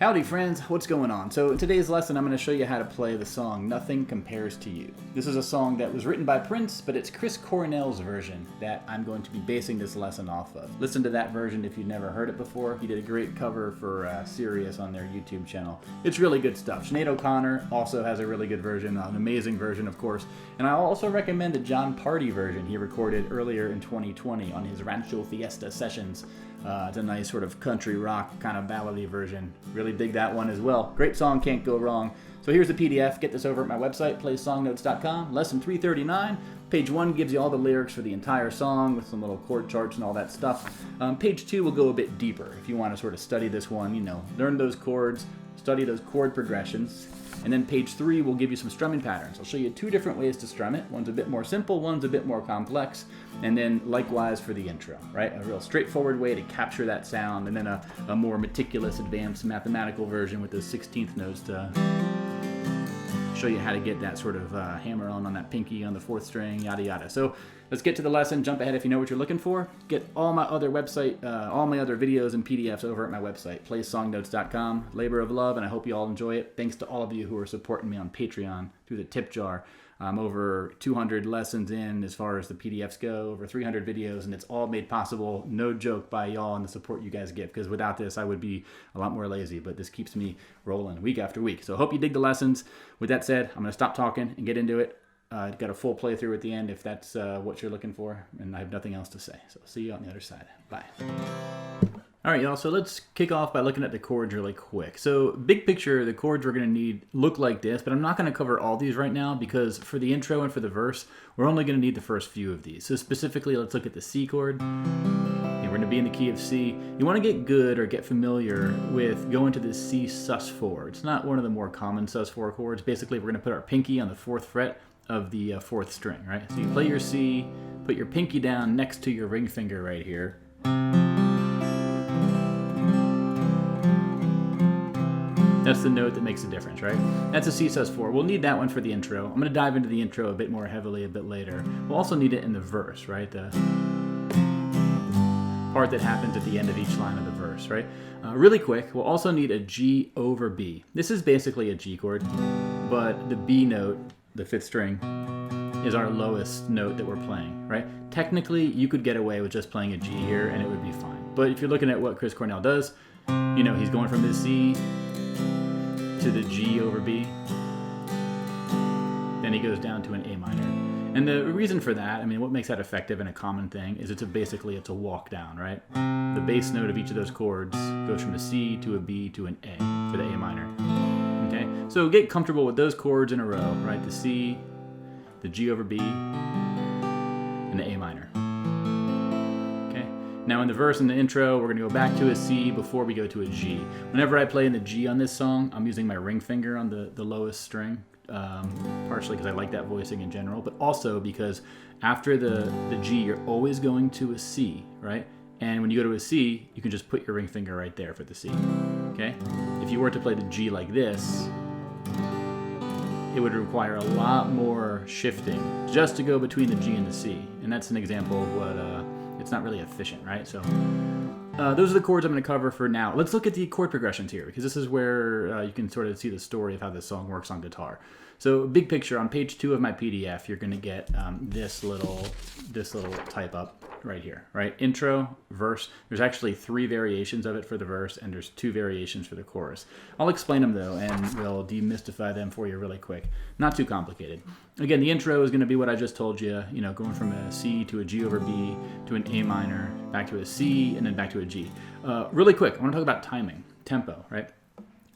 Howdy friends, what's going on? So in today's lesson I'm going to show you how to play the song Nothing Compares to You. This is a song that was written by Prince, but it's Chris Cornell's version that I'm going to be basing this lesson off of. Listen to that version if you've never heard it before. He did a great cover for Sirius on their YouTube channel. It's really good stuff. Sinead O'Connor also has a really good version, an amazing version of course. And I also recommend the John Party version he recorded earlier in 2020 on his Rancho Fiesta sessions. It's a nice sort of country rock kind of ballady version. Really dig that one as well. Great song, can't go wrong. So here's the PDF. Get this over at my website, playsongnotes.com. Lesson 339. Page 1 gives you all the lyrics for the entire song with some little chord charts and all that stuff. Page 2 will go a bit deeper if you want to sort of study this one, learn those chords, study those chord progressions. And then page 3 will give you some strumming patterns. I'll show you 2 different ways to strum it. One's a bit more simple, one's a bit more complex. And then likewise for the intro, right? A real straightforward way to capture that sound, and then a more meticulous, advanced mathematical version with those 16th notes to show you how to get that sort of hammer on that pinky on the 4th string, yada yada. So let's get to the lesson. Jump ahead if you know what you're looking for. Get all my other all my other videos and PDFs over at my website, playsongnotes.com. Labor of love, and I hope you all enjoy it. Thanks to all of you who are supporting me on Patreon through the tip jar. I'm over 200 lessons in as far as the PDFs go, over 300 videos, and it's all made possible, no joke, by y'all and the support you guys give, because without this I would be a lot more lazy, but this keeps me rolling week after week. So I hope you dig the lessons. With that said, I'm going to stop talking and get into it. Got a full playthrough at the end if that's what you're looking for, and I have nothing else to say. So see you on the other side. Bye. All right, y'all, so let's kick off by looking at the chords really quick. So big picture, the chords we're going to need look like this, but I'm not going to cover all these right now because for the intro and for the verse, we're only going to need the first few of these. So specifically, let's look at the C chord. We're going to be in the key of C. You want to get good or get familiar with going to the C sus4. It's not one of the more common sus4 chords. Basically, we're going to put our pinky on the 4th fret of the 4th string, right? So you play your C, put your pinky down next to your ring finger right here. That's the note that makes the difference, right? That's a C sus4. We'll need that one for the intro. I'm going to dive into the intro a bit more heavily a bit later. We'll also need it in the verse, right? The part that happens at the end of each line of the verse, right? Really quick, we'll also need a G over B. This is basically a G chord, but the B note, the 5th string, is our lowest note that we're playing, right? Technically, you could get away with just playing a G here and it would be fine. But if you're looking at what Chris Cornell does, he's going from the C to the G over B, then he goes down to an A minor. And the reason for that, what makes that effective and a common thing is it's a walk down, right? The bass note of each of those chords goes from a C to a B to an A for the A minor. Okay, so get comfortable with those chords in a row, right? The C, the G over B, and the A minor. Okay, now in the verse and the intro, we're going to go back to a C before we go to a G. Whenever I play in the G on this song, I'm using my ring finger on the lowest string, partially because I like that voicing in general, but also because after the G, you're always going to a C, right? And when you go to a C, you can just put your ring finger right there for the C, okay? If you were to play the G like this, it would require a lot more shifting just to go between the G and the C. And that's an example of what, it's not really efficient, right? So those are the chords I'm going to cover for now. Let's look at the chord progressions here, because this is where you can sort of see the story of how this song works on guitar. So big picture, on page 2 of my PDF, you're going to get this little type up right here, right? Intro, verse. There's actually 3 variations of it for the verse, and there's 2 variations for the chorus. I'll explain them though, and we'll demystify them for you really quick. Not too complicated. Again, the intro is going to be what I just told you, going from a C to a G over B to an A minor, back to a C, and then back to a G. Really quick, I want to talk about timing, tempo, right?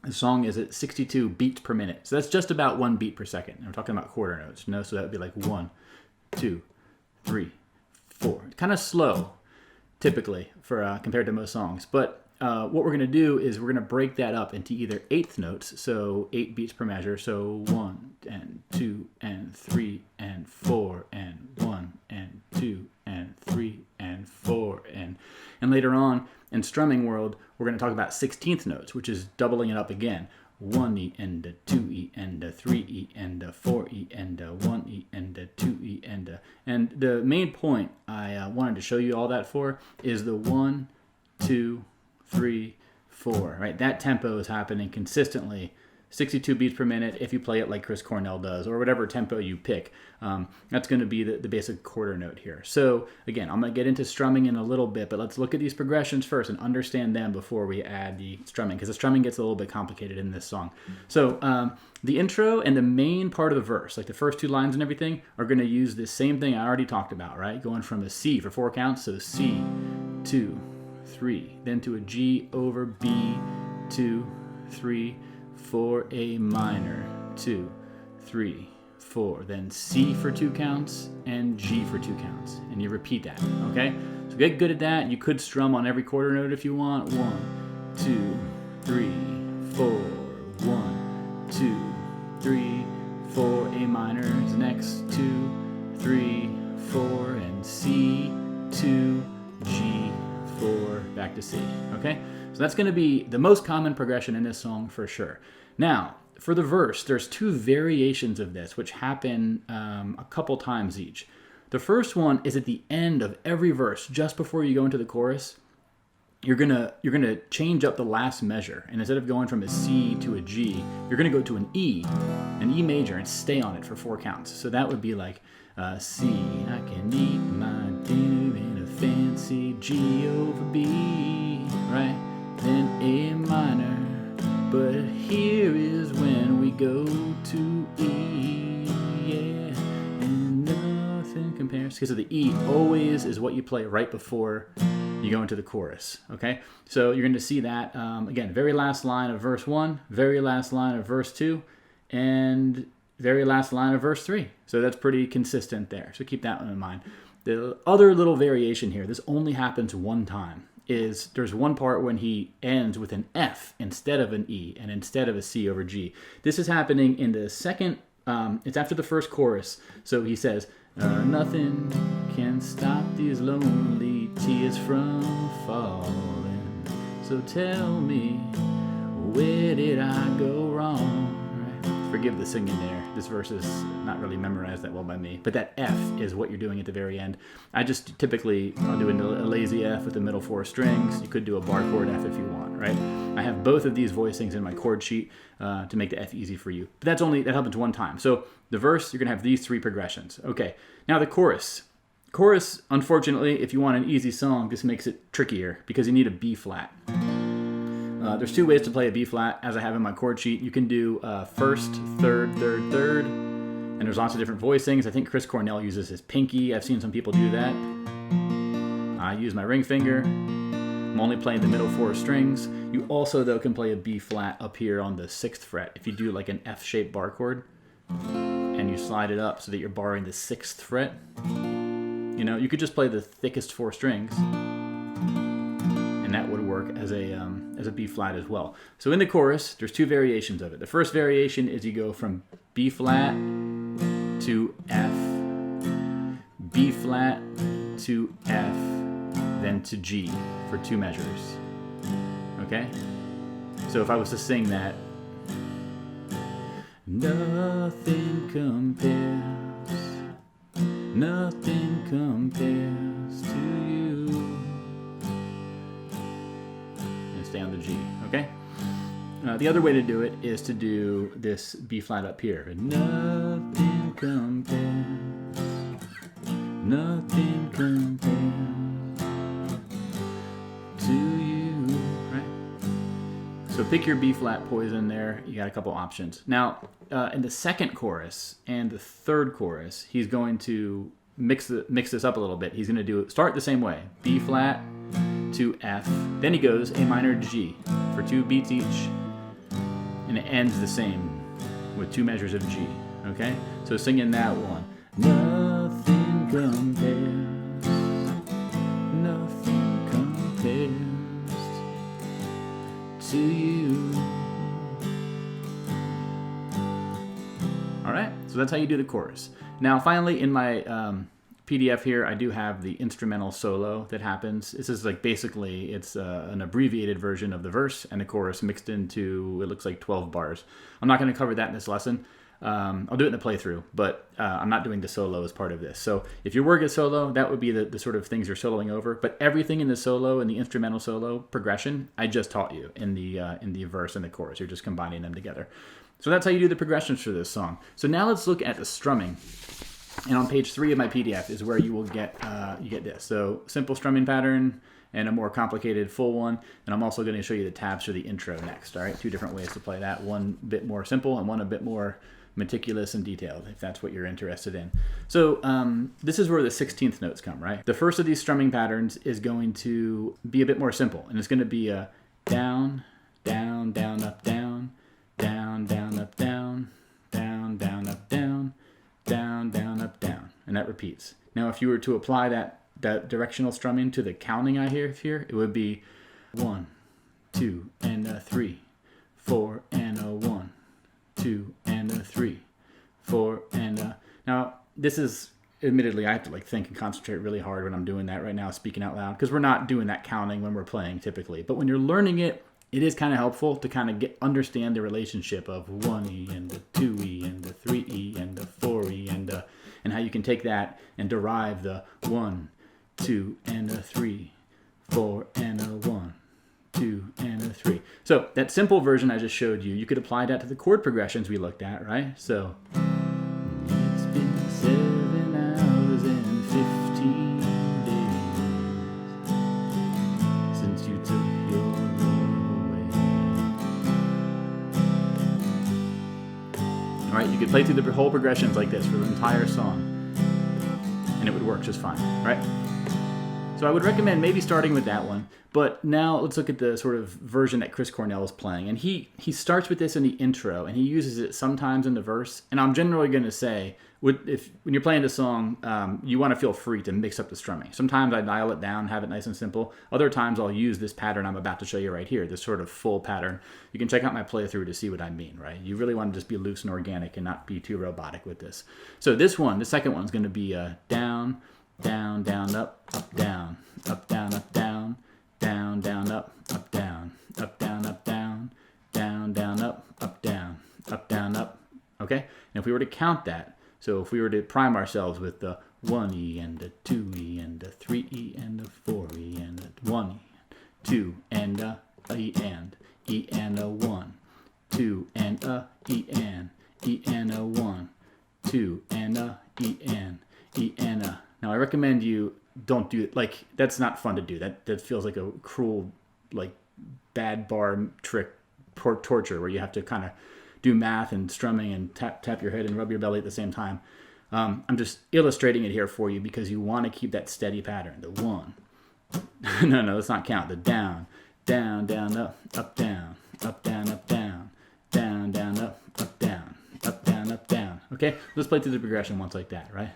The song is at 62 beats per minute. So that's just about 1 beat per second. And we're talking about quarter notes, so that would be like 1, 2, 3, 4. Kind of slow, typically, for compared to most songs. But what we're going to do is we're going to break that up into either 8th notes, so 8 beats per measure. So 1 and 2 and 3 and 4 and 1 and 2 and 3 and 4 and later on in strumming world, we're going to talk about 16th notes, which is doubling it up again. 1E and a 2E and a 3E and a 4E and a 1E and a 2E and the main point I wanted to show you all that for is the 1, 2, 3, 4, right? That tempo is happening consistently, 62 beats per minute if you play it like Chris Cornell does, or whatever tempo you pick. That's going to be the basic quarter note here. So again, I'm going to get into strumming in a little bit, but let's look at these progressions first and understand them before we add the strumming, because the strumming gets a little bit complicated in this song. So the intro and the main part of the verse, like the first 2 lines and everything, are going to use this same thing I already talked about, right? Going from a C for 4 counts, so C, 2, 3, then to a G over B, 2, 3, 4, A minor, 2, 3, 4, then C for 2 counts and G for 2 counts, and you repeat that, okay? So get good at that. You could strum on every quarter note if you want. 1, 2, 3, 4, 1, 2, 3, 4, A minors, next 2, 3, 4, and C, 2, G, 4, back to C, okay? So that's going to be the most common progression in this song for sure. Now, for the verse, there's 2 variations of this, which happen a couple times each. The first one is at the end of every verse, just before you go into the chorus. You're gonna change up the last measure, and instead of going from a C to a G, you're gonna go to an E major, and stay on it for 4 counts. So that would be like C, I can eat my dinner in a fancy G over B, right? Then A minor, but here is when we go to E, yeah, and nothing compares. Because of the E always is what you play right before you go into the chorus, okay? So you're going to see that, again, very last line of verse 1, very last line of verse 2, and very last line of verse 3. So that's pretty consistent there, so keep that one in mind. The other little variation here, this only happens one time, is there's one part when he ends with an F instead of an E and instead of a C over G. This is happening in the second, it's after the first chorus. So he says, nothing can stop these lonely tears from falling. So tell me, where did I go wrong? Forgive the singing there. This verse is not really memorized that well by me. But that F is what you're doing at the very end. I just typically, I'll do a lazy F with the middle 4 strings. You could do a bar chord F if you want, right? I have both of these voicings in my chord sheet to make the F easy for you. But that happens one time. So the verse, you're going to have these 3 progressions. Okay, now the chorus. Chorus, unfortunately, if you want an easy song, this makes it trickier because you need a B flat. There's 2 ways to play a B flat, as I have in my chord sheet. You can do first, third, third, third, and there's lots of different voicings. I think Chris Cornell uses his pinky. I've seen some people do that. I use my ring finger. I'm only playing the middle 4 strings. You also, though, can play a B flat up here on the 6th fret. If you do like an F-shaped bar chord, and you slide it up so that you're barring the 6th fret, you know, you could just play the thickest 4 strings, and that would work as a B flat as well. So in the chorus, there's 2 variations of it. The first variation is you go from B flat to F, B flat to F, then to G for 2 measures. Okay? So if I was to sing that, nothing compares, nothing compares to you. Stay on the G, okay? The other way to do it is to do this B flat up here. Nothing compares, nothing compares to you, right? So pick your B flat poison there. You got a couple options. Now, in the second chorus and the third chorus, he's going to mix this up a little bit. He's going to start the same way. B flat to F, then he goes A minor to G for 2 beats each, and it ends the same with 2 measures of G, okay? So singing that one. Nothing compares, nothing compares to you. All right, so that's how you do the chorus. Now finally in my PDF here, I do have the instrumental solo that happens. This is like basically, it's an abbreviated version of the verse and the chorus mixed into, it looks like 12 bars. I'm not going to cover that in this lesson. I'll do it in the playthrough, but I'm not doing the solo as part of this. So if you work a solo, that would be the sort of things you're soloing over. But everything in the solo and the instrumental solo progression, I just taught you in the verse and the chorus. You're just combining them together. So that's how you do the progressions for this song. So now let's look at the strumming. And on page 3 of my PDF is where you will get this. So simple strumming pattern and a more complicated full one. And I'm also going to show you the tabs for the intro next. All right, 2 different ways to play that. One bit more simple and one a bit more meticulous and detailed, if that's what you're interested in. So this is where the 16th notes come, right? The first of these strumming patterns is going to be a bit more simple, and it's going to be a down, down, down, up, down, down, down, up, down, down, down, up, down, down, down, up, down, and that repeats. Now, if you were to apply that directional strumming to the counting I hear here, it would be 1, 2, and a 3, 4, and a 1, 2, and a 3, 4, and a... Now, this is, admittedly, I have to think and concentrate really hard when I'm doing that right now, speaking out loud, because we're not doing that counting when we're playing typically. But when you're learning it, it is kind of helpful to kind of understand the relationship of 1E and the 2E and the 3E and the 4E and how you can take that and derive the 1, 2, and a 3, 4, and a 1, 2, and a 3. So that simple version I just showed you, you could apply that to the chord progressions we looked at, right? So it's been 7 hours and 15 days since you took your love away. All right, you could play through the whole progressions like this for the entire song, and it would work just fine, right? So I would recommend maybe starting with that one. But now let's look at the sort of version that Chris Cornell is playing. And he starts with this in the intro, and he uses it sometimes in the verse. And I'm generally going to say, when you're playing the song, you want to feel free to mix up the strumming. Sometimes I dial it down, have it nice and simple. Other times I'll use this pattern I'm about to show you right here, this sort of full pattern. You can check out my playthrough to see what I mean, right? You really want to just be loose and organic and not be too robotic with this. So this one, the second one, is going to be down, down, down, up, down, up, down, up, down, down, down, up, down, up, down, up, down, down, down, up, down, up, down, up. Okay? And if we were to count that, so if we were to prime ourselves with the 1E and the 2E and the 3E and the 4E and the 1E, 2 and a E and a 1, 2 and a E and a 1, 2 and a E and a. Now I recommend you don't do it, that's not fun to do. That feels like a cruel, bad bar trick torture where you have to kind of do math and strumming and tap your head and rub your belly at the same time. I'm just illustrating it here for you because you want to keep that steady pattern. The 1. No, let's not count. The down, down, down, up, down, up, down, up, down, down, down, up, down, up, down, up, down. Okay? Let's play through the progression once like that, right?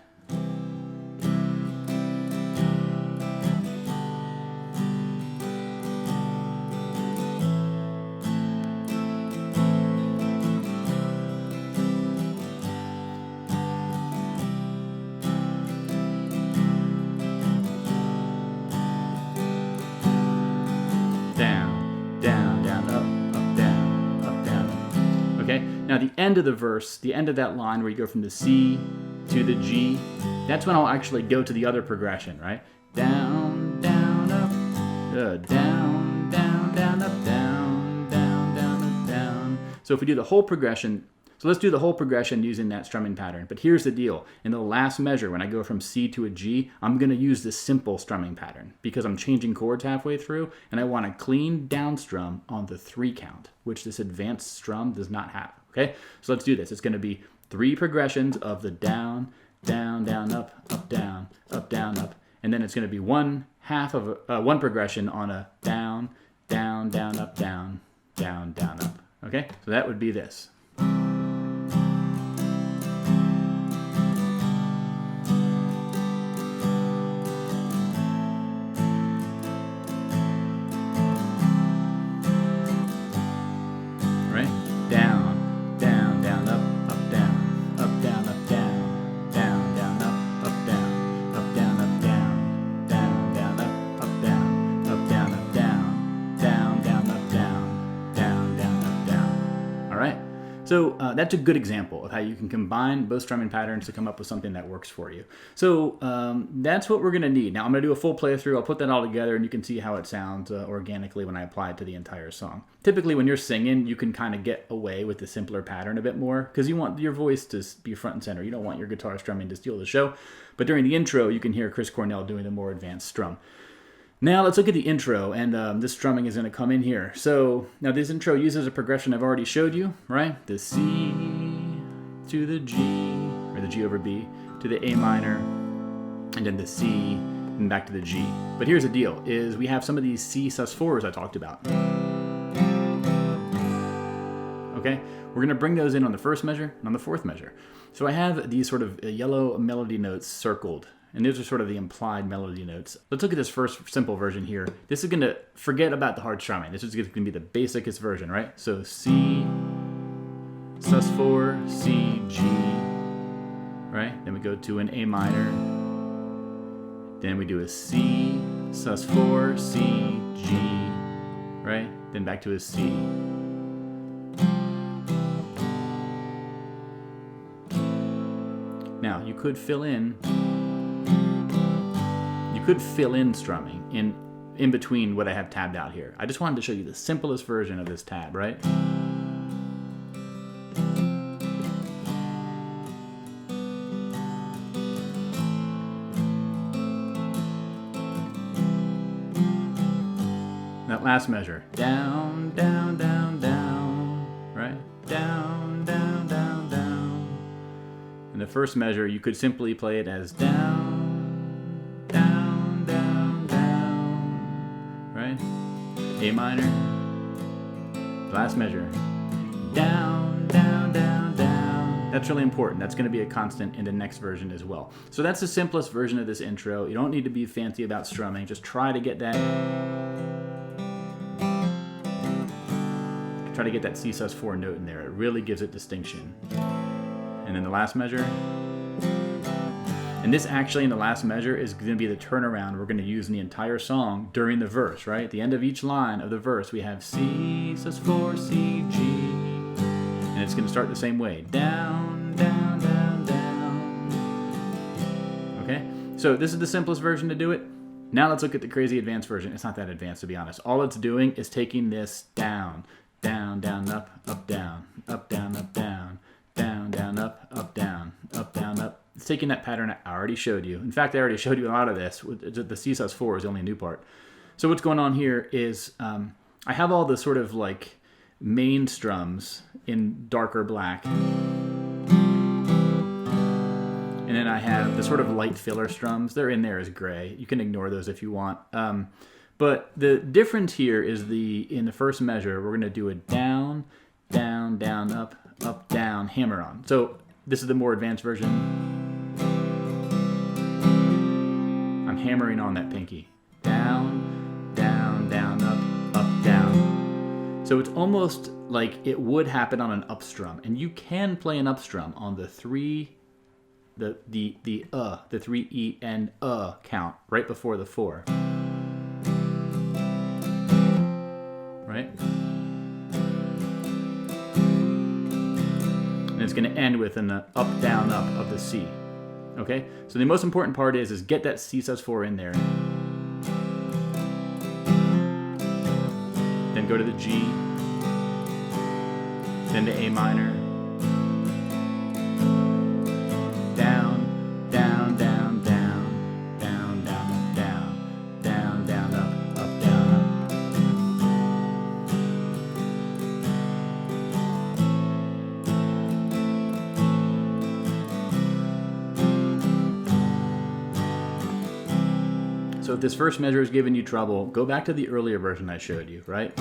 Now the end of the verse, the end of that line where you go from the C to the G, that's when I'll actually go to the other progression, right? Down, down, up, down, down, down, up, down, down, down, up, down. So if we do the whole progression, so let's do the whole progression using that strumming pattern. But here's the deal. In the last measure, when I go from C to a G, I'm going to use this simple strumming pattern because I'm changing chords halfway through, and I want a clean down strum on the 3 count, which this advanced strum does not have. Okay, so let's do this. It's going to be 3 progressions of the down, down, down, up, down, up, and then it's going to be 1/2 of one progression on a down, down, down, up, down, down, down, up. Okay, so that would be this. So that's a good example of how you can combine both strumming patterns to come up with something that works for you. So that's what we're going to need. Now I'm going to do a full playthrough. I'll put that all together and you can see how it sounds organically when I apply it to the entire song. Typically when you're singing, you can kind of get away with the simpler pattern a bit more because you want your voice to be front and center. You don't want your guitar strumming to steal the show. But during the intro, you can hear Chris Cornell doing the more advanced strum. Now let's look at the intro, and this strumming is going to come in here. So now this intro uses a progression I've already showed you, right? The C to the G, or the G over B, to the A minor, and then the C, and back to the G. But here's the deal, is we have some of these C sus4s I talked about. Okay, we're going to bring those in on the first measure and on the fourth measure. So I have these sort of yellow melody notes circled. And those are sort of the implied melody notes. Let's look at this first simple version here. This is going to forget about the hard strumming. This is going to be the basicest version, right? So C, sus4, C, G, right? Then we go to an A minor. Then we do a C, sus4, C, G, right? Then back to a C. Now, you could fill in strumming in between what I have tabbed out here. I just wanted to show you the simplest version of this tab, right? That last measure, down, down, down, down, right? Down, down, down, down. And the first measure, you could simply play it as down, A minor, last measure, down, down, down, down. That's really important. That's going to be a constant in the next version as well. So that's the simplest version of this intro. You don't need to be fancy about strumming. Just try to get that C sus4 note in there. It really gives it distinction. And then the last measure. And this actually in the last measure is going to be the turnaround we're going to use in the entire song during the verse, right? At the end of each line of the verse, we have C, sus4, C, G. And it's going to start the same way. Down, down, down, down. Okay? So this is the simplest version to do it. Now let's look at the crazy advanced version. It's not that advanced, to be honest. All it's doing is taking this down, down, down, up, down, up, down, down, down, down, up, down, up. It's taking that pattern I already showed you. In fact, I already showed you a lot of this. The C sus4 is the only new part. So what's going on here is I have all the sort of like main strums in darker black. And then I have the sort of light filler strums. They're in there as gray. You can ignore those if you want. But the difference here is in the first measure, we're going to do a down, down, down, up, down, hammer on. So this is the more advanced version. I'm hammering on that pinky. Down, down, down, up, down. So it's almost like it would happen on an up strum. And you can play an up strum on the three, the 3 E and count right before the 4. Right? And it's going to end with an up, down, up of the C. Okay? So the most important part is get that C sus4 in there. Then go to the G. Then to A minor. Down, down, down, down, down, down, up, down, down, down, up, down, up. So if this first measure is giving you trouble, go back to the earlier version I showed you, right?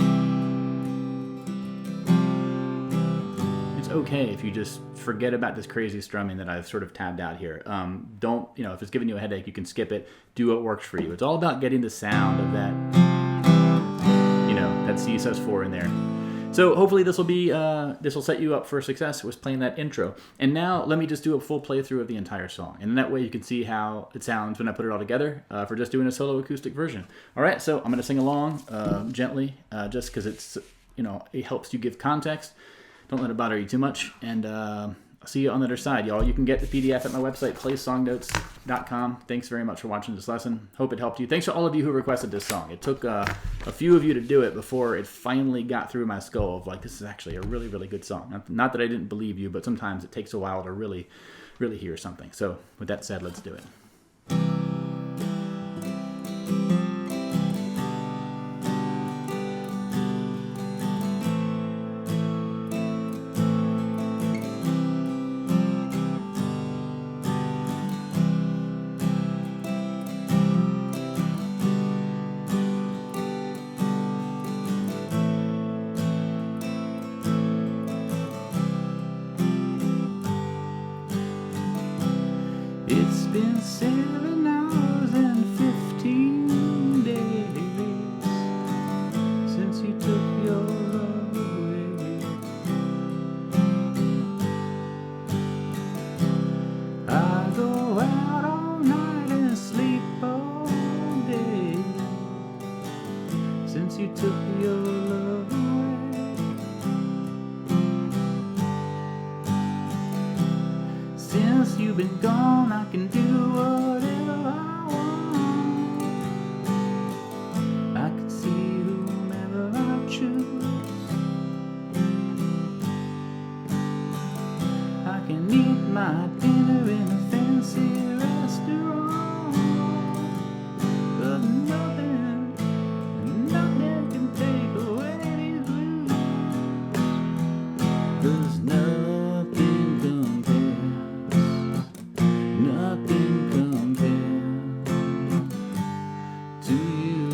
It's okay if you just forget about this crazy strumming that I've sort of tabbed out here. Don't, if it's giving you a headache, you can skip it. Do what works for you. It's all about getting the sound of that, that C sus4 in there. So hopefully this will set you up for success with playing that intro. And now let me just do a full playthrough of the entire song. And that way you can see how it sounds when I put it all together for just doing a solo acoustic version. All right, so I'm going to sing along gently just because it's, it helps you give context. Don't let it bother you too much. And I'll see you on the other side, y'all. You can get the PDF at my website, playsongnotes.com. Thanks very much for watching this lesson. Hope it helped you. Thanks to all of you who requested this song. It took a few of you to do it before it finally got through my skull of like, this is actually a really, really good song. Not that I didn't believe you, but sometimes it takes a while to really, really hear something. So with that said, let's do it. It's been 7 hours and 15 days since you took your love away. I go out all night and sleep all day since you took your love away. Since you've been gone, I can do whatever I want. I can see whomever I choose. I can eat my dinner in a fancy restaurant, but nothing can take away these blues. 'Cause nothing compares to you.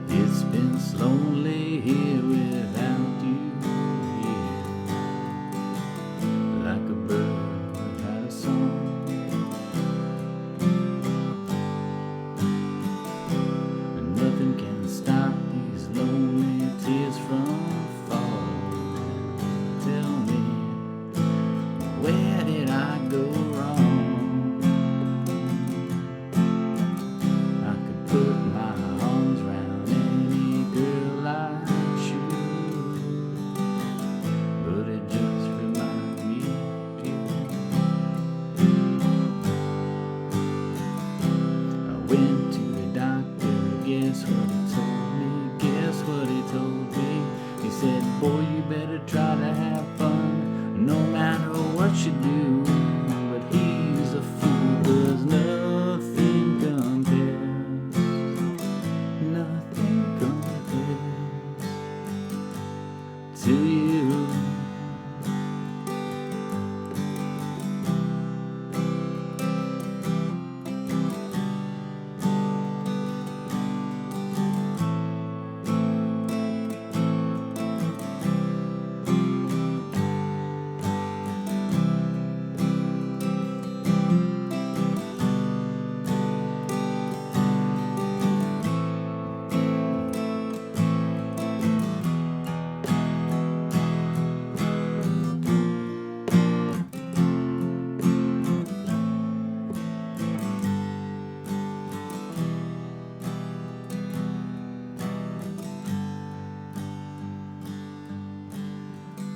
It's been lonely here without you here, like a bird had a song. And nothing can stop these lonely tears from falling. Tell me, where did I go wrong? I could put my arms around any girl I choose, but it just reminds me of you. I went to the doctor, guess what he told me? Guess what he told me? He said, boy, you better try to have fun, no matter what you do. But he's a fool, 'cause nothing compares to you.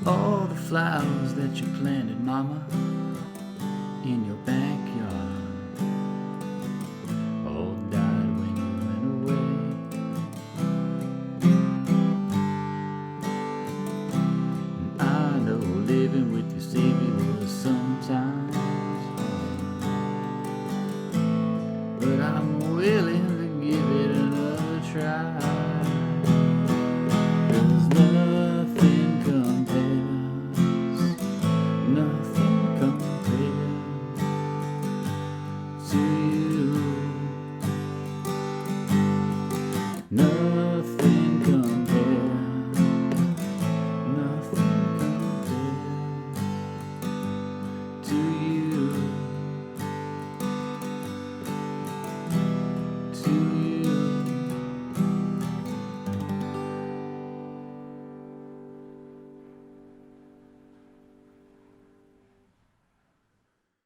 All the flowers that you planted, mama, in your backyard,